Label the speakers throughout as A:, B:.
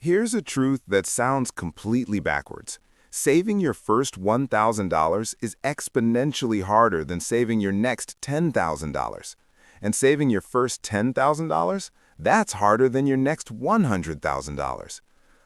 A: Here's a truth that sounds completely backwards. Saving your first $1,000 is exponentially harder than saving your next $10,000. And saving your first $10,000? That's harder than your next $100,000.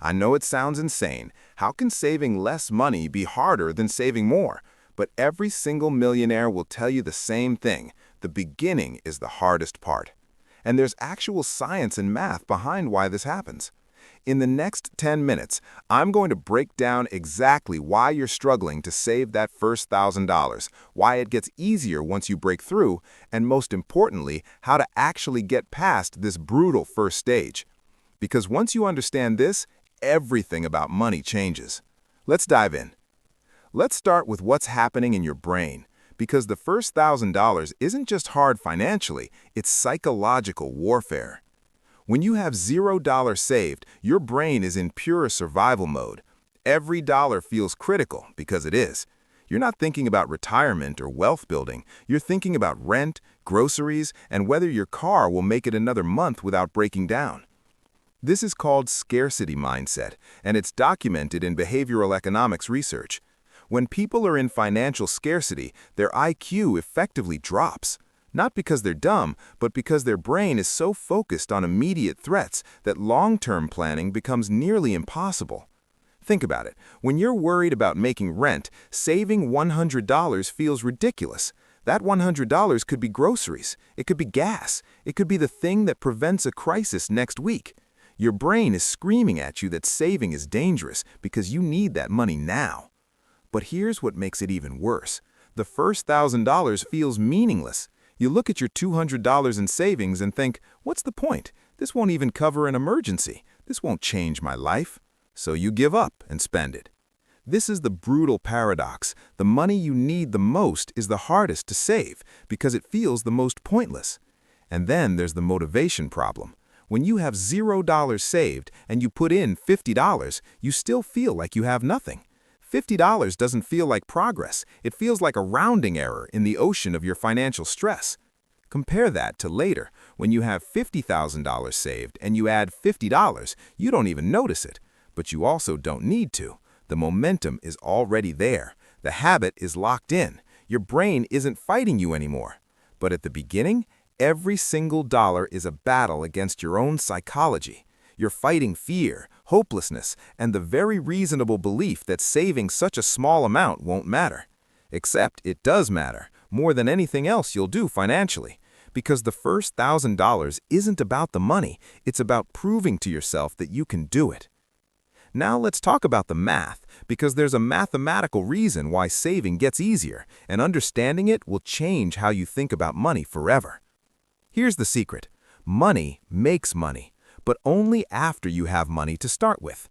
A: I know it sounds insane. How can saving less money be harder than saving more? But every single millionaire will tell you the same thing. The beginning is the hardest part. And there's actual science and math behind why this happens. In the next 10 minutes, I'm going to break down exactly why you're struggling to save that first $1,000, why it gets easier once you break through, and most importantly, how to actually get past this brutal first stage. Because once you understand this, everything about money changes. Let's dive in. Let's start with what's happening in your brain, because the first $1,000 isn't just hard financially, it's psychological warfare. When you have $0 saved, your brain is in pure survival mode. Every dollar feels critical, because it is. You're not thinking about retirement or wealth building. You're thinking about rent, groceries, and whether your car will make it another month without breaking down. This is called scarcity mindset, and it's documented in behavioral economics research. When people are in financial scarcity, their IQ effectively drops. Not because they're dumb, but because their brain is so focused on immediate threats that long-term planning becomes nearly impossible. Think about it. When you're worried about making rent, saving $100 feels ridiculous. That $100 could be groceries. It could be gas. It could be the thing that prevents a crisis next week. Your brain is screaming at you that saving is dangerous because you need that money now. But here's what makes it even worse. The first $1,000 feels meaningless. You look at your $200 in savings and think, what's the point? This won't even cover an emergency. This won't change my life. So you give up and spend it. This is the brutal paradox. The money you need the most is the hardest to save because it feels the most pointless. And then there's the motivation problem. When you have $0 saved and you put in $50, you still feel like you have nothing. $50 doesn't feel like progress. It feels like a rounding error in the ocean of your financial stress. Compare that to later, when you have $50,000 saved and you add $50, you don't even notice it. But you also don't need to. The momentum is already there. The habit is locked in. Your brain isn't fighting you anymore. But at the beginning, every single dollar is a battle against your own psychology. You're fighting fear, hopelessness, and the very reasonable belief that saving such a small amount won't matter. Except it does matter, more than anything else you'll do financially. Because the first $1,000 isn't about the money, it's about proving to yourself that you can do it. Now let's talk about the math, because there's a mathematical reason why saving gets easier, and understanding it will change how you think about money forever. Here's the secret. Money makes money, but only after you have money to start with.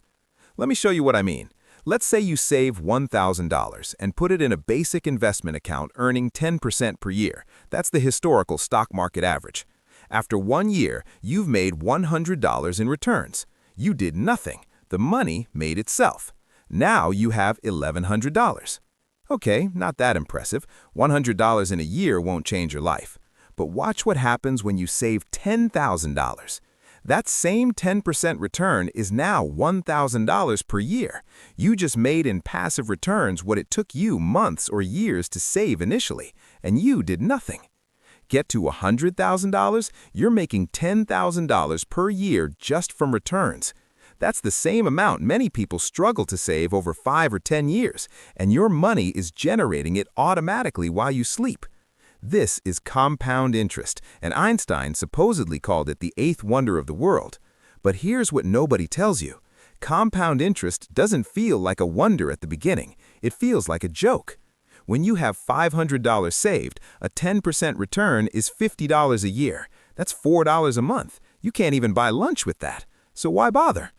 A: Let me show you what I mean. Let's say you save $1,000 and put it in a basic investment account earning 10% per year. That's the historical stock market average. After 1 year, you've made $100 in returns. You did nothing. The money made itself. Now you have $1,100. Okay, not that impressive. $100 in a year won't change your life. But watch what happens when you save $10,000. That same 10% return is now $1,000 per year. You just made in passive returns what it took you months or years to save initially, and you did nothing. Get to $100,000, you're making $10,000 per year just from returns. That's the same amount many people struggle to save over 5 or 10 years, and your money is generating it automatically while you sleep. This is compound interest, and Einstein supposedly called it the 8th wonder of the world. But here's what nobody tells you. Compound interest doesn't feel like a wonder at the beginning. It feels like a joke. When you have $500 saved, a 10% return is $50 a year. That's $4 a month. You can't even buy lunch with that. So why bother?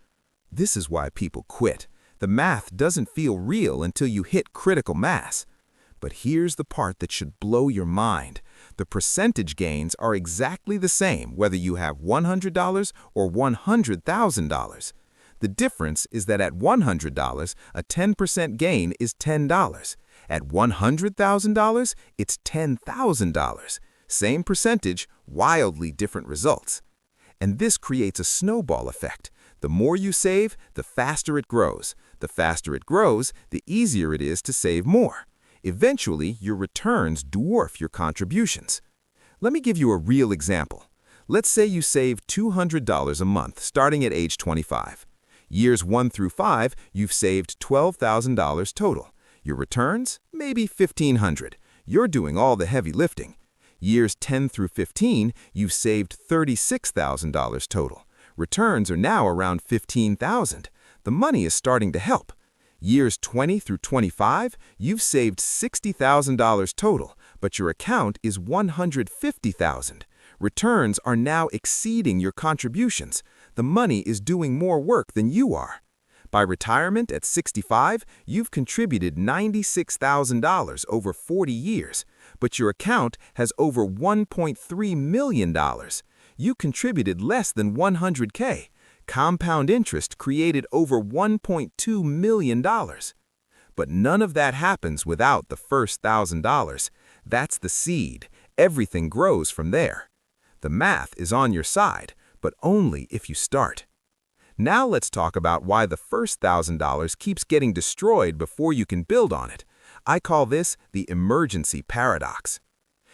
A: This is why people quit. The math doesn't feel real until you hit critical mass. But here's the part that should blow your mind. The percentage gains are exactly the same whether you have $100 or $100,000. The difference is that at $100, a 10% gain is $10. At $100,000, it's $10,000. Same percentage, wildly different results. And this creates a snowball effect. The more you save, the faster it grows. The faster it grows, the easier it is to save more. Eventually, your returns dwarf your contributions. Let me give you a real example. Let's say you save $200 a month starting at age 25. Years 1 through 5, you've saved $12,000 total. Your returns? Maybe $1,500. You're doing all the heavy lifting. Years 10 through 15, you've saved $36,000 total. Returns are now around $15,000. The money is starting to help. Years 20 through 25, you've saved $60,000 total, but your account is $150,000. Returns are now exceeding your contributions. The money is doing more work than you are. By retirement at 65, you've contributed $96,000 over 40 years, but your account has over $1.3 million. You contributed less than $100K. Compound interest created over $1.2 million. But none of that happens without the first $1,000. That's the seed. Everything grows from there. The math is on your side, but only if you start. Now let's talk about why the first $1,000 keeps getting destroyed before you can build on it. I call this the emergency paradox.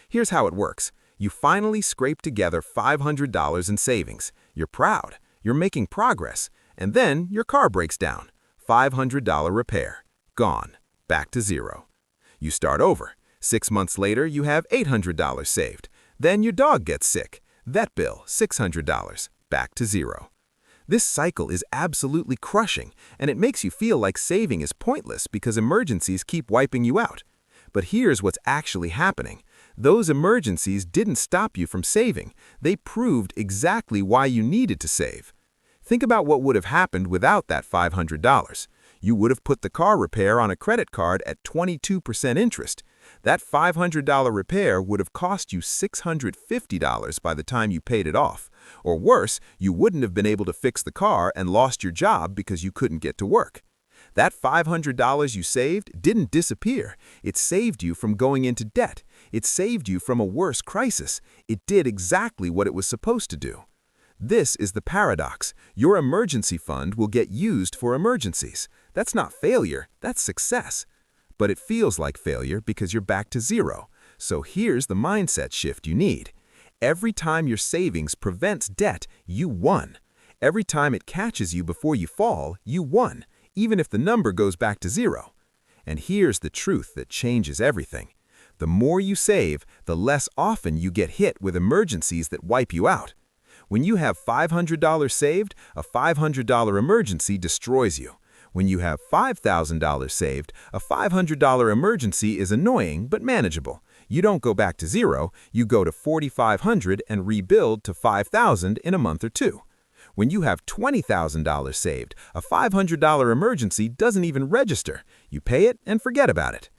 A: Here's how it works. You finally scrape together $500 in savings. You're proud. You're making progress. And then your car breaks down. $500 repair. Gone. Back to zero. You start over. 6 months later, you have $800 saved. Then your dog gets sick. Vet bill, $600. Back to zero. This cycle is absolutely crushing, and it makes you feel like saving is pointless because emergencies keep wiping you out. But here's what's actually happening. Those emergencies didn't stop you from saving. They proved exactly why you needed to save. Think about what would have happened without that $500. You would have put the car repair on a credit card at 22% interest. That $500 repair would have cost you $650 by the time you paid it off. Or worse, you wouldn't have been able to fix the car and lost your job because you couldn't get to work. That $500 you saved didn't disappear. It saved you from going into debt. It saved you from a worse crisis. It did exactly what it was supposed to do. This is the paradox. Your emergency fund will get used for emergencies. That's not failure, that's success. But it feels like failure because you're back to zero. So here's the mindset shift you need. Every time your savings prevents debt, you won. Every time it catches you before you fall, you won, even if the number goes back to zero. And here's the truth that changes everything. The more you save, the less often you get hit with emergencies that wipe you out. When you have $500 saved, a $500 emergency destroys you. When you have $5,000 saved, a $500 emergency is annoying but manageable. You don't go back to zero, you go to $4,500 and rebuild to $5,000 in a month or two. When you have $20,000 saved, a $500 emergency doesn't even register. You pay it and forget about it.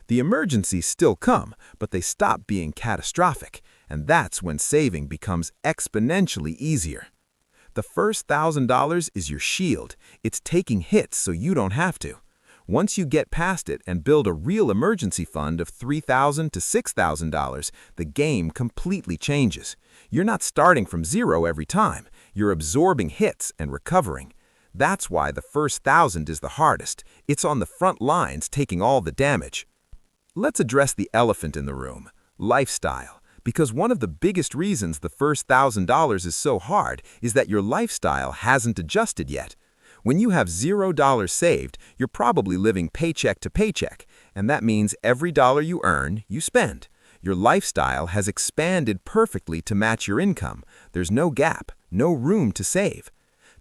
A: The emergencies still come, but they stop being catastrophic, and that's when saving becomes exponentially easier. The first $1,000 is your shield. It's taking hits so you don't have to. Once you get past it and build a real emergency fund of $3,000 to $6,000, the game completely changes. You're not starting from zero every time. You're absorbing hits and recovering. That's why the first 1,000 is the hardest. It's on the front lines taking all the damage. Let's address the elephant in the room, lifestyle. Because one of the biggest reasons the first $1,000 is so hard is that your lifestyle hasn't adjusted yet. When you have $0 saved, you're probably living paycheck to paycheck, and that means every dollar you earn, you spend. Your lifestyle has expanded perfectly to match your income. There's no gap, no room to save.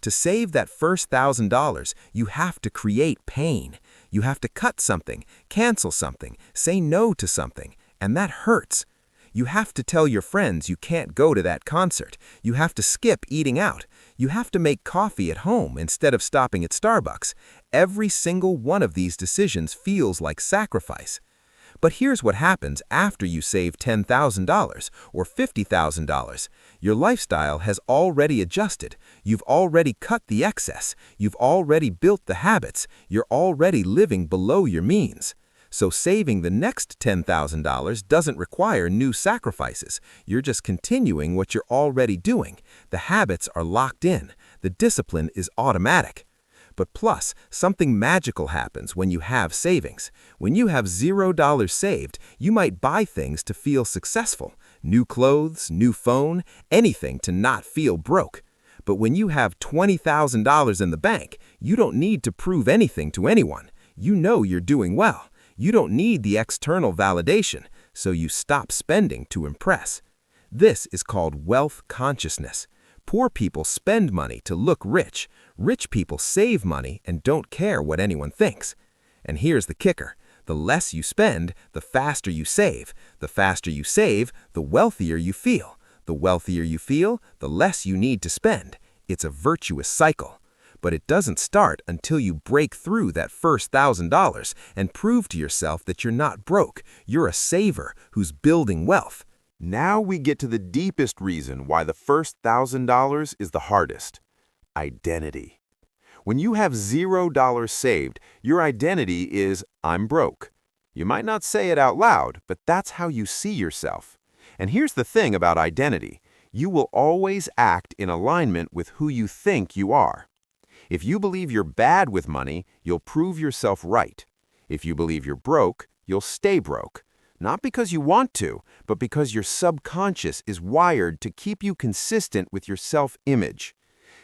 A: To save that first $1,000, you have to create pain. You have to cut something, cancel something, say no to something, and that hurts. You have to tell your friends you can't go to that concert. You have to skip eating out. You have to make coffee at home instead of stopping at Starbucks. Every single one of these decisions feels like sacrifice. But here's what happens after you save $10,000 or $50,000. Your lifestyle has already adjusted. You've already cut the excess. You've already built the habits. You're already living below your means. So saving the next $10,000 doesn't require new sacrifices. You're just continuing what you're already doing. The habits are locked in. The discipline is automatic. But plus, something magical happens when you have savings. When you have $0 saved, you might buy things to feel successful. New clothes, new phone, anything to not feel broke. But when you have $20,000 in the bank, you don't need to prove anything to anyone. You know you're doing well. You don't need the external validation, so you stop spending to impress. This is called wealth consciousness. Poor people spend money to look rich. Rich people save money and don't care what anyone thinks. And here's the kicker. The less you spend, the faster you save. The faster you save, the wealthier you feel. The wealthier you feel, the less you need to spend. It's a virtuous cycle. But it doesn't start until you break through that first $1,000 and prove to yourself that you're not broke. You're a saver who's building wealth.
B: Now we get to the deepest reason why the first $1,000 is the hardest. Identity. When you have $0 saved, your identity is, I'm broke. You might not say it out loud, but that's how you see yourself. And here's the thing about identity. You will always act in alignment with who you think you are. If you believe you're bad with money, you'll prove yourself right. If you believe you're broke, you'll stay broke. Not because you want to, but because your subconscious is wired to keep you consistent with your self-image.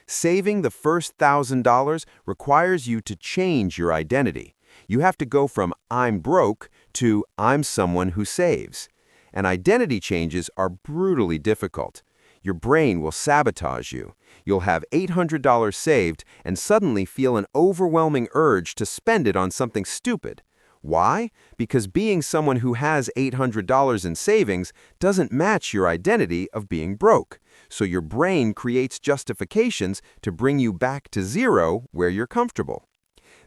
B: Saving the first $1,000 requires you to change your identity. You have to go from I'm broke to I'm someone who saves. And identity changes are brutally difficult. Your brain will sabotage you. You'll have $800 saved and suddenly feel an overwhelming urge to spend it on something stupid. Why? Because being someone who has $800 in savings doesn't match your identity of being broke. So your brain creates justifications to bring you back to zero where you're comfortable.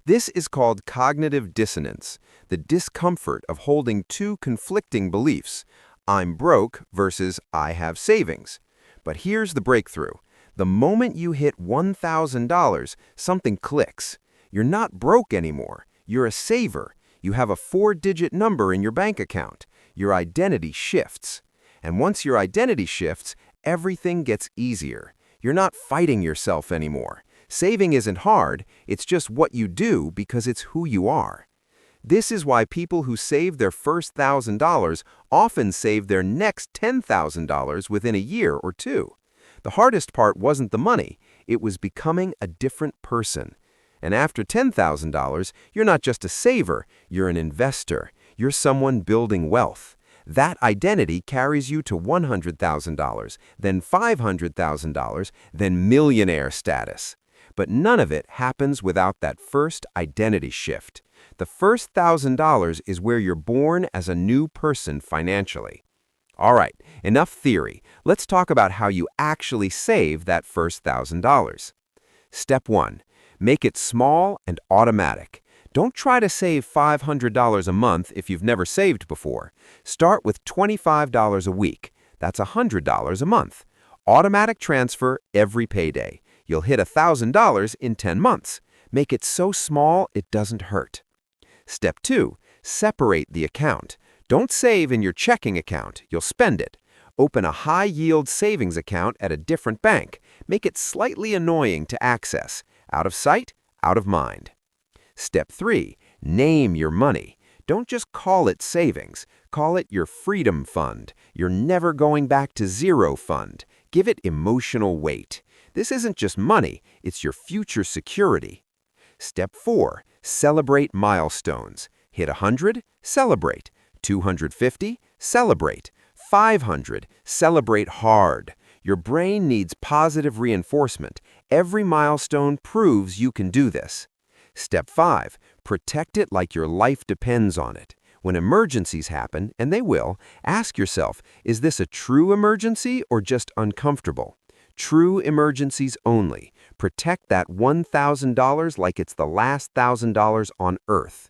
B: This is called cognitive dissonance, the discomfort of holding two conflicting beliefs, I'm broke versus I have savings. But here's the breakthrough. The moment you hit $1,000, something clicks. You're not broke anymore. You're a saver. You have a 4-digit number in your bank account. Your identity shifts. And once your identity shifts, everything gets easier. You're not fighting yourself anymore. Saving isn't hard, it's just what you do because it's who you are. This is why people who save their first $1,000 often save their next $10,000 within a year or two. The hardest part wasn't the money, it was becoming a different person. And after $10,000, you're not just a saver, you're an investor. You're someone building wealth. That identity carries you to $100,000, then $500,000, then millionaire status. But none of it happens without that first identity shift. The first $1,000 is where you're born as a new person financially. All right, enough theory. Let's talk about how you actually save that first $1,000. Step 1. Make it small and automatic. Don't try to save $500 a month if you've never saved before. Start with $25 a week. That's $100 a month. Automatic transfer every payday. You'll hit $1,000 in 10 months. Make it so small it doesn't hurt. Step 2. Separate the account. Don't save in your checking account. You'll spend it. Open a high-yield savings account at a different bank. Make it slightly annoying to access. Out of sight, out of mind. Step 3. Name your money. Don't just call it savings. Call it your freedom fund, your never going back to zero fund. Give it emotional weight. This isn't just money, it's your future security. Step 4. Celebrate milestones. Hit 100, celebrate. 250, celebrate. 500, celebrate hard. Your brain needs positive reinforcement. Every milestone proves you can do this. Step 5. Protect it like your life depends on it. When emergencies happen, and they will, ask yourself, is this a true emergency or just uncomfortable? True emergencies only. Protect that $1,000 like it's the last $1,000 on earth.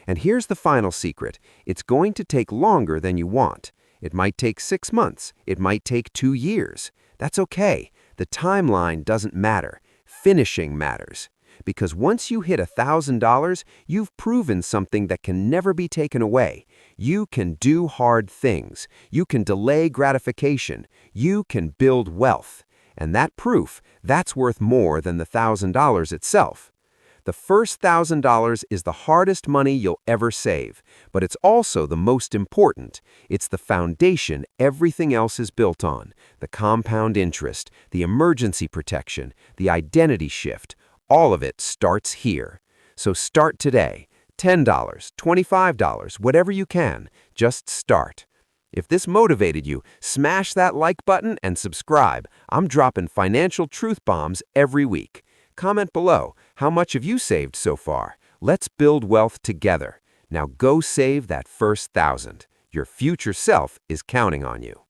B: And here's the final secret. It's going to take longer than you want. It might take 6 months. It might take 2 years. That's okay. The timeline doesn't matter. Finishing matters. Because once you hit $1,000, you've proven something that can never be taken away. You can do hard things. You can delay gratification. You can build wealth.
C: And that proof, that's worth more than the $1,000 itself. The first $1,000 is the hardest money you'll ever save, but it's also the most important. It's the foundation everything else is built on. The compound interest, the emergency protection, the identity shift, all of it starts here. So start today. $10, $25, whatever you can. Just start. If this motivated you, smash that like button and subscribe. I'm dropping financial truth bombs every week. Comment below, how much have you saved so far? Let's build wealth together. Now go save that first 1,000. Your future self is counting on you.